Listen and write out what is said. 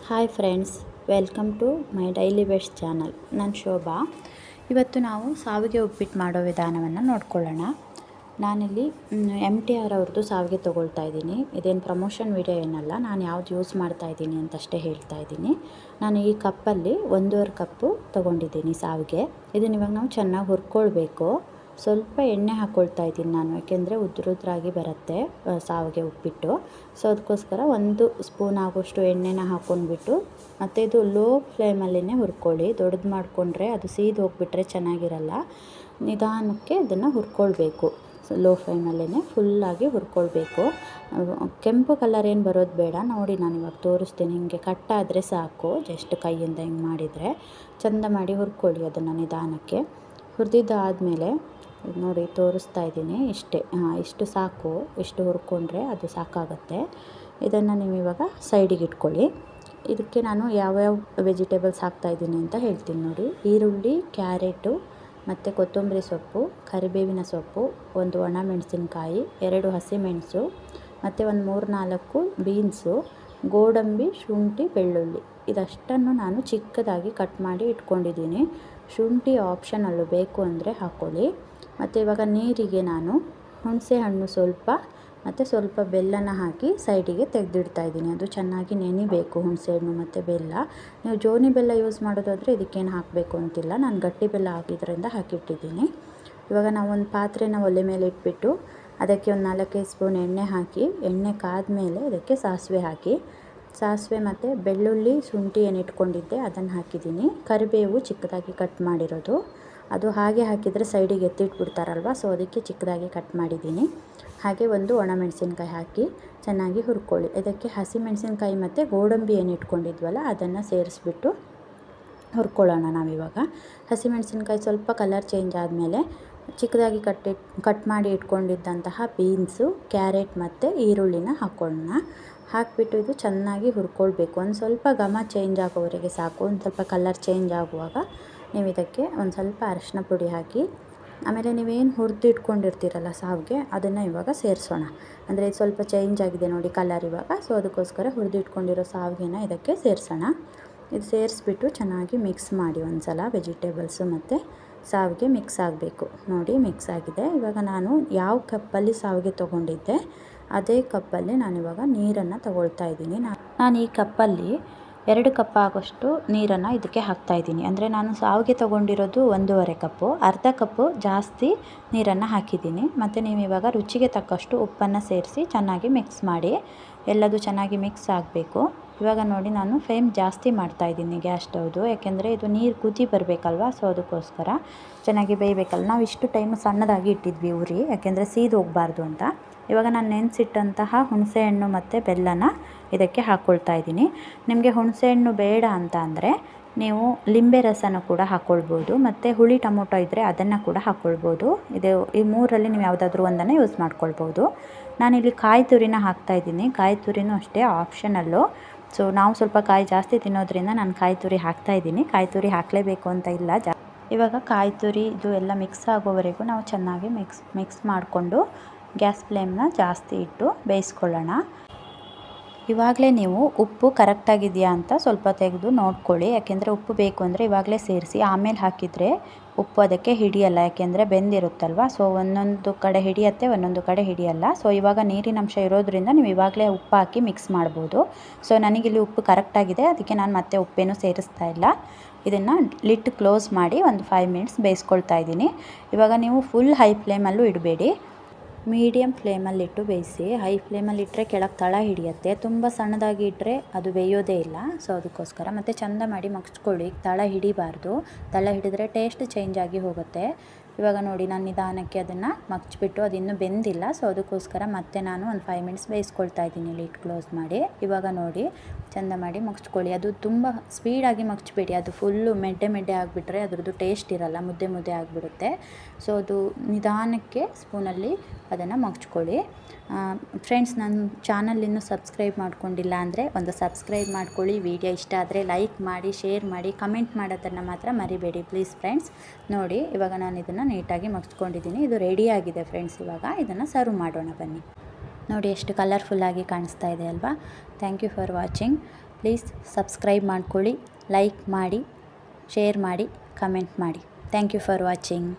Hi friends, welcome to my daily best channel. ನಾನು ಶೋಭಾ. ಇವತ್ತು ನಾವು ಸಾವಿಗೆ ಉಪ್ಪಿಟ್ಟು ಮಾಡೋ ವಿಧಾನವನ್ನು ನೋಡ್ಕೊಳ್ಳೋಣ. ನಾನಿಲ್ಲಿ MTR ಅವ್ರದ್ದು ಸಾವಿಗೆ ತೊಗೊಳ್ತಾ ಇದ್ದೀನಿ. ಇದೇನು ಪ್ರಮೋಷನ್ ವಿಡಿಯೋ ಏನಲ್ಲ, ನಾನು ಯಾವ್ದು ಯೂಸ್ ಮಾಡ್ತಾ ಇದ್ದೀನಿ ಅಂತಷ್ಟೇ ಹೇಳ್ತಾ ಇದ್ದೀನಿ. ನಾನು ಈ ಕಪ್ಪಲ್ಲಿ 1.5 ಕಪ್ಪು ತೊಗೊಂಡಿದ್ದೀನಿ ಸಾವಿಗೆ. ಇದನ್ನು ಇವಾಗ ನಾವು ಚೆನ್ನಾಗಿ ಹುರ್ಕೊಳ್ಬೇಕು. ಸ್ವಲ್ಪ ಎಣ್ಣೆ ಹಾಕ್ಕೊಳ್ತಾ ಇದ್ದೀನಿ ನಾನು, ಯಾಕೆಂದರೆ ಉದ್ರಾಗಿ ಬರುತ್ತೆ ಸಾವಿಗೆ ಉಪ್ಪಿಟ್ಟು. ಸೊ ಅದಕ್ಕೋಸ್ಕರ 1 ಸ್ಪೂನ್ ಆಗೋಷ್ಟು ಎಣ್ಣೆನ ಹಾಕ್ಕೊಂಡ್ಬಿಟ್ಟು, ಮತ್ತು ಇದು ಲೋ ಫ್ಲೇಮಲ್ಲೇ ಹುರ್ಕೊಳ್ಳಿ. ದೊಡ್ಡದು ಮಾಡಿಕೊಂಡ್ರೆ ಅದು ಸೀದು ಹೋಗಿಬಿಟ್ರೆ ಚೆನ್ನಾಗಿರಲ್ಲ. ನಿಧಾನಕ್ಕೆ ಅದನ್ನು ಹುರ್ಕೊಳ್ಬೇಕು. ಲೋ ಫ್ಲೇಮಲ್ಲೇ ಫುಲ್ಲಾಗಿ ಹುರ್ಕೊಳ್ಬೇಕು. ಕೆಂಪು ಕಲರ್ ಏನು ಬರೋದು ಬೇಡ. ನೋಡಿ, ನಾನು ಇವಾಗ ತೋರಿಸ್ತೀನಿ. ಹಿಂಗೆ ಕಟ್ಟಾದರೆ ಸಾಕು, ಜಸ್ಟ್ ಕೈಯಿಂದ ಹಿಂಗೆ ಮಾಡಿದರೆ. ಚೆಂದ ಮಾಡಿ ಹುರ್ಕೊಳ್ಳಿ ಅದನ್ನು ನಿಧಾನಕ್ಕೆ. ಹುರಿದಿದ್ದಾದಮೇಲೆ ನೋಡಿ ತೋರಿಸ್ತಾ ಇದ್ದೀನಿ, ಇಷ್ಟು ಸಾಕು. ಇಷ್ಟು ಹುರ್ಕೊಂಡ್ರೆ ಅದು ಸಾಕಾಗುತ್ತೆ. ಇದನ್ನು ನೀವು ಇವಾಗ ಸೈಡಿಗೆ ಇಟ್ಕೊಳ್ಳಿ. ಇದಕ್ಕೆ ನಾನು ಯಾವ್ಯಾವ ವೆಜಿಟೇಬಲ್ಸ್ ಹಾಕ್ತಾಯಿದ್ದೀನಿ ಅಂತ ಹೇಳ್ತೀನಿ ನೋಡಿ. ಈರುಳ್ಳಿ, ಕ್ಯಾರೆಟು, ಮತ್ತು ಕೊತ್ತಂಬರಿ ಸೊಪ್ಪು, ಕರಿಬೇವಿನ ಸೊಪ್ಪು, 1 ಒಣ ಮೆಣಸಿನ್ಕಾಯಿ, 2 ಹಸಿಮೆಣಸು, ಮತ್ತು ಒಂದು 3-4 ಬೀನ್ಸು, ಗೋಡಂಬಿ, ಶುಂಠಿ, ಬೆಳ್ಳುಳ್ಳಿ. ಇದಷ್ಟನ್ನು ನಾನು ಚಿಕ್ಕದಾಗಿ ಕಟ್ ಮಾಡಿ ಇಟ್ಕೊಂಡಿದ್ದೀನಿ. ಶುಂಠಿ ಆಪ್ಷನಲ್ಲು, ಬೇಕು ಅಂದರೆ ಹಾಕ್ಕೊಳ್ಳಿ. ಮತ್ತು ಇವಾಗ ನೀರಿಗೆ ನಾನು ಹುಣಸೆ ಹಣ್ಣು ಸ್ವಲ್ಪ ಮತ್ತು ಸ್ವಲ್ಪ ಬೆಲ್ಲನ ಹಾಕಿ ಸೈಡಿಗೆ ತೆಗೆದಿಡ್ತಾ ಇದ್ದೀನಿ. ಅದು ಚೆನ್ನಾಗಿ ನೆನಿಬೇಕು, ಹುಣಸೆ ಹಣ್ಣು ಮತ್ತು ಬೆಲ್ಲ. ನೀವು ಜೋನಿ ಬೆಲ್ಲ ಯೂಸ್ ಮಾಡೋದಾದರೆ ಇದಕ್ಕೇನು ಹಾಕಬೇಕು ಅಂತಿಲ್ಲ. ನಾನು ಗಟ್ಟಿ ಬೆಲ್ಲ ಹಾಕಿದ್ರಿಂದ ಹಾಕಿಟ್ಟಿದ್ದೀನಿ. ಇವಾಗ ನಾವು ಒಂದು ಪಾತ್ರೆನ ಒಲೆ ಮೇಲೆ ಇಟ್ಬಿಟ್ಟು ಅದಕ್ಕೆ ಒಂದು 4-5 ಸ್ಪೂನ್ ಎಣ್ಣೆ ಹಾಕಿ, ಎಣ್ಣೆ ಕಾದ್ಮೇಲೆ ಅದಕ್ಕೆ ಸಾಸಿವೆ ಹಾಕಿ. ಸಾಸಿವೆ ಮತ್ತು ಬೆಳ್ಳುಳ್ಳಿ, ಶುಂಠಿ ಏನು ಇಟ್ಕೊಂಡಿದ್ದೆ ಅದನ್ನು ಹಾಕಿದ್ದೀನಿ. ಕರಿಬೇವು ಚಿಕ್ಕದಾಗಿ ಕಟ್ ಮಾಡಿರೋದು, ಅದು ಹಾಗೆ ಹಾಕಿದರೆ ಸೈಡಿಗೆ ಎತ್ತಿಟ್ಬಿಡ್ತಾರಲ್ವ, ಸೊ ಅದಕ್ಕೆ ಚಿಕ್ಕದಾಗಿ ಕಟ್ ಮಾಡಿದ್ದೀನಿ. ಹಾಗೆ 1 ಒಣ ಮೆಣಸಿನ್ಕಾಯಿ ಹಾಕಿ ಚೆನ್ನಾಗಿ ಹುರ್ಕೊಳ್ಳಿ. ಇದಕ್ಕೆ ಹಸಿಮೆಣಸಿನ್ಕಾಯಿ ಮತ್ತು ಗೋಡಂಬಿ ಏನು ಇಟ್ಕೊಂಡಿದ್ವಲ್ಲ ಅದನ್ನು ಸೇರಿಸ್ಬಿಟ್ಟು ಹುರ್ಕೊಳ್ಳೋಣ ನಾವಿವಾಗ. ಹಸಿಮೆಣಸಿನ್ಕಾಯಿ ಸ್ವಲ್ಪ ಕಲರ್ ಚೇಂಜ್ ಆದಮೇಲೆ ಚಿಕ್ಕದಾಗಿ ಕಟ್ ಮಾಡಿ ಇಟ್ಕೊಂಡಿದ್ದಂತಹ ಬೀನ್ಸು, ಕ್ಯಾರೆಟ್ ಮತ್ತು ಈರುಳ್ಳಿನ ಹಾಕ್ಕೊಳ್ಳೋಣ. ಹಾಕಿಬಿಟ್ಟು ಇದು ಚೆನ್ನಾಗಿ ಹುರ್ಕೊಳ್ಬೇಕು. ಒಂದು ಸ್ವಲ್ಪ ಘಮ ಚೇಂಜ್ ಆಗೋವರೆಗೆ ಸಾಕು. ಒಂದು ಸ್ವಲ್ಪ ಕಲರ್ ಚೇಂಜ್ ಆಗುವಾಗ ನೀವು ಇದಕ್ಕೆ ಒಂದು ಸ್ವಲ್ಪ ಅರಿಶಿನ ಪುಡಿ ಹಾಕಿ, ಆಮೇಲೆ ನೀವೇನು ಹುರಿದು ಇಟ್ಕೊಂಡಿರ್ತೀರಲ್ಲ ಸಾವಿಗೆ, ಅದನ್ನು ಇವಾಗ ಸೇರಿಸೋಣ. ಅಂದರೆ ಇದು ಸ್ವಲ್ಪ ಚೇಂಜ್ ಆಗಿದೆ ನೋಡಿ ಕಲರ್ ಇವಾಗ. ಸೊ ಅದಕ್ಕೋಸ್ಕರ ಹುರಿದು ಇಟ್ಕೊಂಡಿರೋ ಸಾವಿಗೆನ ಇದಕ್ಕೆ ಸೇರಿಸೋಣ. ಇದು ಸೇರಿಸ್ಬಿಟ್ಟು ಚೆನ್ನಾಗಿ ಮಿಕ್ಸ್ ಮಾಡಿ ಒಂದು ಸಲ. ವೆಜಿಟೇಬಲ್ಸು ಮತ್ತು ಸಾವಿಗೆ ಮಿಕ್ಸ್ ಆಗಬೇಕು. ನೋಡಿ ಮಿಕ್ಸ್ ಆಗಿದೆ. ಇವಾಗ ನಾನು ಯಾವ ಕಪ್ಪಲ್ಲಿ ಸಾವಿಗೆ ತೊಗೊಂಡಿದ್ದೆ ಅದೇ ಕಪ್ಪಲ್ಲಿ ನಾನಿವಾಗ ನೀರನ್ನು ತಗೊಳ್ತಾ ಇದ್ದೀನಿ. ನಾನು ಈ ಕಪ್ಪಲ್ಲಿ 2 ಕಪ್ ಆಗೋಷ್ಟು ನೀರನ್ನು ಇದಕ್ಕೆ ಹಾಕ್ತಾಯಿದ್ದೀನಿ. ಅಂದರೆ ನಾನು ಸಾವಿಗೆ ತೊಗೊಂಡಿರೋದು 1.5 ಕಪ್ಪು, ಅರ್ಧ ಕಪ್ಪು ಜಾಸ್ತಿ ನೀರನ್ನು ಹಾಕಿದ್ದೀನಿ. ಮತ್ತು ನೀವು ಇವಾಗ ರುಚಿಗೆ ತಕ್ಕಷ್ಟು ಉಪ್ಪನ್ನು ಸೇರಿಸಿ ಚೆನ್ನಾಗಿ ಮಿಕ್ಸ್ ಮಾಡಿ. ಎಲ್ಲದು ಚೆನ್ನಾಗಿ ಮಿಕ್ಸ್ ಆಗಬೇಕು. ಇವಾಗ ನೋಡಿ, ನಾನು ಫ್ಲೇಮ್ ಜಾಸ್ತಿ ಮಾಡ್ತಾಯಿದ್ದೀನಿ ಗ್ಯಾಸ್ ಸ್ಟವ್ದು, ಯಾಕೆಂದರೆ ಇದು ನೀರು ಕುದಿ ಬರಬೇಕಲ್ವ, ಸೊ ಅದಕ್ಕೋಸ್ಕರ ಚೆನ್ನಾಗಿ ಬೇಯಬೇಕಲ್ಲ. ನಾವು ಇಷ್ಟು ಟೈಮ್ ಸಣ್ಣದಾಗಿ ಇಟ್ಟಿದ್ವಿ ಉರಿ, ಯಾಕೆಂದರೆ ಸೀದು ಹೋಗಬಾರ್ದು ಅಂತ. ಇವಾಗ ನಾನು ನೆನೆಸಿಟ್ಟಂತಹ ಹುಣಸೆಹಣ್ಣು ಮತ್ತು ಬೆಲ್ಲನ ಇದಕ್ಕೆ ಹಾಕ್ಕೊಳ್ತಾ ಇದ್ದೀನಿ. ನಿಮಗೆ ಹುಣಸೆಹಣ್ಣು ಬೇಡ ಅಂತ ಅಂದರೆ ನೀವು ಲಿಂಬೆ ರಸನೂ ಕೂಡ ಹಾಕ್ಕೊಳ್ಬೋದು, ಮತ್ತು ಹುಳಿ ಟೊಮೊಟೊ ಇದ್ದರೆ ಅದನ್ನು ಕೂಡ ಹಾಕ್ಕೊಳ್ಬೋದು. ಈ 3ರಲ್ಲಿ ನೀವು ಯಾವುದಾದ್ರೂ ಒಂದನ್ನು ಯೂಸ್ ಮಾಡ್ಕೊಳ್ಬೋದು. ನಾನಿಲ್ಲಿ ಕಾಯಿ ತುರಿನ ಹಾಕ್ತಾಯಿದ್ದೀನಿ. ಕಾಯಿ ತುರಿನೂ ಅಷ್ಟೇ ಆಪ್ಷನಲ್ಲು. ಸೊ ನಾವು ಸ್ವಲ್ಪ ಕಾಯಿ ಜಾಸ್ತಿ ತಿನ್ನೋದ್ರಿಂದ ನಾನು ಕಾಯಿ ತುರಿ ಹಾಕ್ತಾಯಿದ್ದೀನಿ. ಕಾಯಿ ತುರಿ ಹಾಕಲೇಬೇಕು ಅಂತ ಇಲ್ಲ. ಇವಾಗ ಕಾಯಿ ತುರಿ ಇದು ಎಲ್ಲ ಮಿಕ್ಸ್ ಆಗೋವರೆಗೂ ನಾವು ಚೆನ್ನಾಗಿ ಮಿಕ್ಸ್ ಮಾಡಿಕೊಂಡು ಗ್ಯಾಸ್ ಫ್ಲೇಮ್ನ ಜಾಸ್ತಿ ಇಟ್ಟು ಬೇಯಿಸ್ಕೊಳ್ಳೋಣ. ಇವಾಗಲೇ ನೀವು ಉಪ್ಪು ಕರೆಕ್ಟಾಗಿದೆಯಾ ಅಂತ ಸ್ವಲ್ಪ ತೆಗೆದು ನೋಡ್ಕೊಳ್ಳಿ. ಯಾಕೆಂದರೆ ಉಪ್ಪು ಬೇಕು ಅಂದರೆ ಇವಾಗಲೇ ಸೇರಿಸಿ, ಆಮೇಲೆ ಹಾಕಿದರೆ ಉಪ್ಪು ಅದಕ್ಕೆ ಹಿಡಿಯಲ್ಲ, ಯಾಕೆಂದರೆ ಬೆಂದಿರುತ್ತಲ್ವ. ಸೊ ಒಂದೊಂದು ಕಡೆ ಹಿಡಿಯತ್ತೆ, ಒಂದೊಂದು ಕಡೆ ಹಿಡಿಯಲ್ಲ. ಸೊ ಇವಾಗ ನೀರಿನಂಶ ಇರೋದ್ರಿಂದ ನೀವು ಇವಾಗಲೇ ಉಪ್ಪು ಹಾಕಿ ಮಿಕ್ಸ್ ಮಾಡ್ಬೋದು. ಸೊ ನನಗಿಲ್ಲಿ ಉಪ್ಪು ಕರೆಕ್ಟಾಗಿದೆ, ಅದಕ್ಕೆ ನಾನು ಮತ್ತೆ ಉಪ್ಪೇನೂ ಸೇರಿಸ್ತಾ ಇಲ್ಲ. ಇದನ್ನು ಲಿಡ್ ಕ್ಲೋಸ್ ಮಾಡಿ ಒಂದು 5 ಮಿನಿಟ್ಸ್ ಬೇಯಿಸ್ಕೊಳ್ತಾ ಇದ್ದೀನಿ. ಇವಾಗ ನೀವು ಫುಲ್ ಹೈ ಫ್ಲೇಮಲ್ಲೂ ಇಡಬೇಡಿ, ಮೀಡಿಯಮ್ ಫ್ಲೇಮಲ್ಲಿಟ್ಟು ಬೇಯಿಸಿ. ಹೈ ಫ್ಲೇಮಲ್ಲಿ ಇಟ್ಟರೆ ಕೆಳಗೆ ತಳ ಹಿಡಿಯುತ್ತೆ, ತುಂಬ ಸಣ್ಣದಾಗಿ ಇಟ್ಟರೆ ಅದು ಬೇಯೋದೇ ಇಲ್ಲ. ಸೊ ಅದಕ್ಕೋಸ್ಕರ ಮತ್ತು ಚೆಂದ ಮಾಡಿ ಮಗ್ಚ್ಕೊಳ್ಳಿ, ತಳ ಹಿಡಿಬಾರ್ದು. ತಳ ಹಿಡಿದ್ರೆ ಟೇಸ್ಟ್ ಚೇಂಜ್ ಆಗಿ ಹೋಗುತ್ತೆ. ಇವಾಗ ನೋಡಿ, ನಾನು ನಿಧಾನಕ್ಕೆ ಅದನ್ನು ಮಗ್ಚಿಬಿಟ್ಟು, ಅದು ಇನ್ನೂ ಬೆಂದಿಲ್ಲ. ಸೊ ಅದಕ್ಕೋಸ್ಕರ ಮತ್ತೆ ನಾನು ಒಂದು 5 ಮಿನಿಟ್ಸ್ ಬೇಯಿಸ್ಕೊಳ್ತಾ ಇದ್ದೀನಿ ಲಿಡ್ ಕ್ಲೋಸ್ ಮಾಡಿ. ಇವಾಗ ನೋಡಿ, ಚೆಂದ ಮಾಡಿ ಮಗ್ಚ್ಕೊಳ್ಳಿ. ಅದು ತುಂಬ ಸ್ಪೀಡಾಗಿ ಮಗ್ಚಬೇಡಿ, ಅದು ಫುಲ್ಲು ಮೆಡ್ಡೆ ಆಗಿಬಿಟ್ರೆ ಅದ್ರದ್ದು ಟೇಸ್ಟ್ ಇರಲ್ಲ, ಮುದ್ದೆ ಆಗಿಬಿಡುತ್ತೆ. ಸೊ ಅದು ನಿಧಾನಕ್ಕೆ ಸ್ಪೂನಲ್ಲಿ ಅದನ್ನು ಮಗ್ಚ್ಕೊಳ್ಳಿ. ಫ್ರೆಂಡ್ಸ್, ನನ್ನ ಚಾನಲ್ ಇನ್ನೂ ಸಬ್ಸ್ಕ್ರೈಬ್ ಮಾಡ್ಕೊಂಡಿಲ್ಲ ಅಂದರೆ ಒಂದು ಸಬ್ಸ್ಕ್ರೈಬ್ ಮಾಡ್ಕೊಳ್ಳಿ. ವಿಡಿಯೋ ಇಷ್ಟ ಆದರೆ ಲೈಕ್ ಮಾಡಿ, ಶೇರ್ ಮಾಡಿ, ಕಮೆಂಟ್ ಮಾಡೋದನ್ನು ಮಾತ್ರ ಮರಿಬೇಡಿ ಪ್ಲೀಸ್ ಫ್ರೆಂಡ್ಸ್. ನೋಡಿ, ಇವಾಗ ನಾನು ಇದನ್ನು ನೀಟಾಗಿ ಮಗ್ಚ್ಕೊಂಡಿದ್ದೀನಿ. ಇದು ರೆಡಿಯಾಗಿದೆ ಫ್ರೆಂಡ್ಸ್. ಇವಾಗ ಇದನ್ನು ಸರ್ವ್ ಮಾಡೋಣ ಬನ್ನಿ. ನೋಡಿ ಎಷ್ಟು ಕಲರ್ಫುಲ್ಲಾಗಿ ಕಾಣಿಸ್ತಾ ಇದೆ ಅಲ್ವಾ. Thank you for watching. Please subscribe ಮಾಡ್ಕೊಳ್ಳಿ, ಲೈಕ್ ಮಾಡಿ, ಶೇರ್ ಮಾಡಿ, ಕಮೆಂಟ್ ಮಾಡಿ. Thank you for watching.